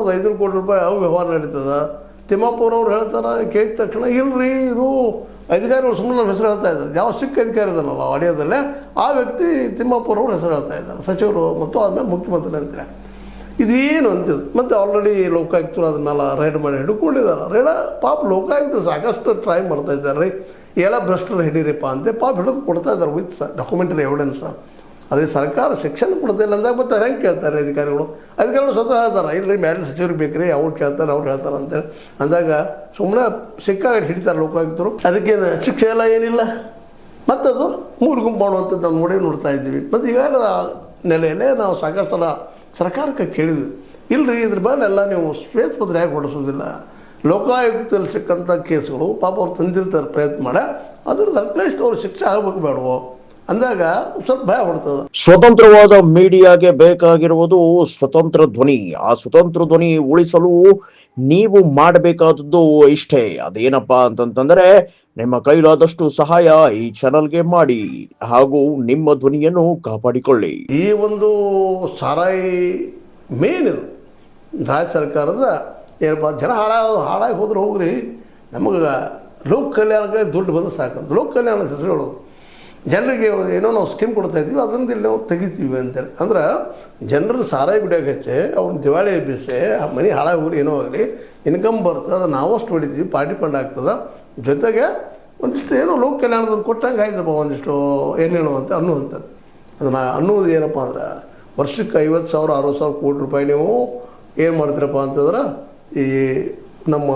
ಅವ್ರದ್ದು 500 ಕೋಟಿ ರೂಪಾಯಿ ಅವು ವ್ಯವಹಾರ ನಡೀತದ. ತಿಮ್ಮಾಪುರ ಅವ್ರು ಹೇಳ್ತಾರೆ, ಕೇಳಿದ ತಕ್ಷಣ ಇಲ್ರಿ ಇದು ಅಧಿಕಾರಿಗಳು ಸುಮ್ಮನೆ ನಮ್ಮ ಹೆಸರು ಹೇಳ್ತಾ ಇದ್ದಾರೆ. ಯಾವ ಸಿಕ್ಕ ಅಧಿಕಾರಿ ಇದನ್ನಲ್ಲ ಆಡಿಯೋದಲ್ಲೇ ಆ ವ್ಯಕ್ತಿ ತಿಮ್ಮಾಪುರ ಅವ್ರು ಹೆಸರು ಹೇಳ್ತಾ ಇದ್ದಾರೆ, ಸಚಿವರು ಮತ್ತು ಆದ್ಮೇಲೆ ಮುಖ್ಯಮಂತ್ರಿ ಅಂತೇಳಿ. ಇದೇನು ಅಂತಿದ್ದು. ಮತ್ತು ಆಲ್ರೆಡಿ ಲೋಕಾಯುಕ್ತರು ಅದನ್ನೆಲ್ಲ ರೈಡ್ ಮಾಡಿ ಹಿಡ್ಕೊಂಡಿದ್ದಾರೆ. ರೈಡ ಪಾಪ ಲೋಕಾಯುಕ್ತರು ಸಾಕಷ್ಟು ಟ್ರೈ ಮಾಡ್ತಾ ಇದ್ದಾರೆ ರೀ, ಎಲ್ಲ ಭ್ರಷ್ಟರು ಹಿಡೀರಿಪ್ಪ ಅಂತೆ ಪಾಪ ಹಿಡಿದು ಕೊಡ್ತಾ ಇದ್ದಾರೆ ವಿತ್ ಡಾಕ್ಯುಮೆಂಟರಿ ಎವಿಡೆನ್ಸ್. ಅದೇ ಸರ್ಕಾರ ಶಿಕ್ಷಣ ಕೊಡ್ತಾಯಿಲ್ಲ ಅಂದಾಗ ಮತ್ತೆ ಹೆಂಗೆ ಕೇಳ್ತಾರೆ ಅಧಿಕಾರಿಗಳು ಸ್ವತಃ ಹೇಳ್ತಾರೆ, ಇಲ್ಲರಿ ಮೇಲೆ ಸಚಿವರಿಗೆ ಬೇಕ್ರಿ ಅವ್ರು ಕೇಳ್ತಾರೆ ಅವ್ರು ಹೇಳ್ತಾರೆ ಅಂತೇಳಿ ಅಂದಾಗ ಸುಮ್ಮನೆ ಸಿಕ್ಕಾಗಿ ಹಿಡಿತಾರೆ ಲೋಕಾಯುಕ್ತರು. ಅದಕ್ಕೇನು ಶಿಕ್ಷೆ ಎಲ್ಲ ಏನಿಲ್ಲ. ಮತ್ತದು 3 ಗುಂಪು ಮಾಡುವಂಥದ್ದು ನಾವು ನೋಡ್ತಾ ಇದ್ದೀವಿ. ಮತ್ತು ಈಗಾಗಲೇ ನೆಲೆಯಲ್ಲೇ ನಾವು ಸಾಕಷ್ಟು ಸಲ ಸರ್ಕಾರಕ್ಕೆ ಕೇಳಿದ್ವಿ, ಇಲ್ಲರಿ ಇದ್ರ ಮೇಲೆ ಎಲ್ಲ ನೀವು ಶ್ವೇತಪತ್ರ ಯಾಕೆ ಹೊಡಿಸೋದಿಲ್ಲ, ಲೋಕಾಯುಕ್ತದಲ್ಲಿ ಸಿಕ್ಕಂಥ ಕೇಸ್ಗಳು ಪಾಪ ಅವ್ರು ತಂದಿರ್ತಾರೆ ಪ್ರಯತ್ನ ಮಾಡ, ಅದ್ರದ್ದು ಅಟ್ಲೀಸ್ಟ್ ಅವ್ರು ಶಿಕ್ಷೆ ಆಗಬೇಕು ಬೇಡವೋ ಅಂದಾಗ ಸ್ವಲ್ಪ ಭಯ ಹೊಡ್ತದೆ. ಸ್ವತಂತ್ರವಾದ ಮೀಡಿಯಾಗೆ ಬೇಕಾಗಿರುವುದು ಸ್ವತಂತ್ರ ಧ್ವನಿ. ಆ ಸ್ವತಂತ್ರ ಧ್ವನಿ ಉಳಿಸಲು ನೀವು ಮಾಡಬೇಕಾದದ್ದು ಇಷ್ಟೇ. ಅದೇನಪ್ಪಾ ಅಂತಂತಂದ್ರೆ ನಿಮ್ಮ ಕೈಲಾದಷ್ಟು ಸಹಾಯ ಈ ಚಾನಲ್ಗೆ ಮಾಡಿ ಹಾಗೂ ನಿಮ್ಮ ಧ್ವನಿಯನ್ನು ಕಾಪಾಡಿಕೊಳ್ಳಿ. ಈ ಒಂದು ಸಾರಾಯಿ ಮೇನ್ ಇದು ರಾಜ್ಯ ಸರ್ಕಾರದ ಏನಪ್ಪ, ಜನ ಹಾಳಾಗಿ ಹೋದ್ರೆ ಹೋಗ್ರಿ, ನಮಗೆ ಲೋಕ ಕಲ್ಯಾಣಕ್ಕೆ ದುಡ್ಡು ಬಂದು ಸಾಕಂತ ಲೋಕ ಕಲ್ಯಾಣದ ಹೆಸರು ಹೇಳೋದು. ಜನರಿಗೆ ಏನೋ ನಾವು ಸ್ಕೀಮ್ ಕೊಡ್ತಾ ಇದ್ವಿ, ಅದರಿಂದ ಇಲ್ಲಿ ನಾವು ತೆಗಿತೀವಿ ಅಂತೇಳಿ. ಅಂದ್ರೆ ಜನರು ಸಾರಾಯಿ ಗುಡಿಯಾಗ ಹಚ್ಚಿ ಅವ್ರನ್ನ ದಿವಾಳಿ ಎಬ್ಬಿಸಿ ಮನೆ ಹಾಳಾಗಿ ಹೋಗ್ರಿ ಏನೋ ಆಗಲಿ ಇನ್ಕಮ್ ಬರ್ತದೆ, ಅದು ನಾವಷ್ಟು ಹೊಡಿತೀವಿ, ಪಾರ್ಟಿ ಫಂಡ್ ಆಗ್ತದೆ, ಜೊತೆಗೆ ಒಂದಿಷ್ಟು ಏನೋ ಲೋಕ ಕಲ್ಯಾಣದವ್ರು ಕೊಟ್ಟಂಗೆ ಆಯ್ತಪ್ಪ ಒಂದಿಷ್ಟು ಏನೇನೋ ಅಂತ ಅನ್ನುವಂಥದ್ದು. ಅದನ್ನು ಅನ್ನೋದು ಏನಪ್ಪ ಅಂದ್ರೆ ವರ್ಷಕ್ಕೆ 50,000 60,000 ಕೋಟಿ ರೂಪಾಯಿ ನೀವು ಏನು ಮಾಡ್ತೀರಪ್ಪ ಅಂತಂದ್ರೆ ಈ ನಮ್ಮ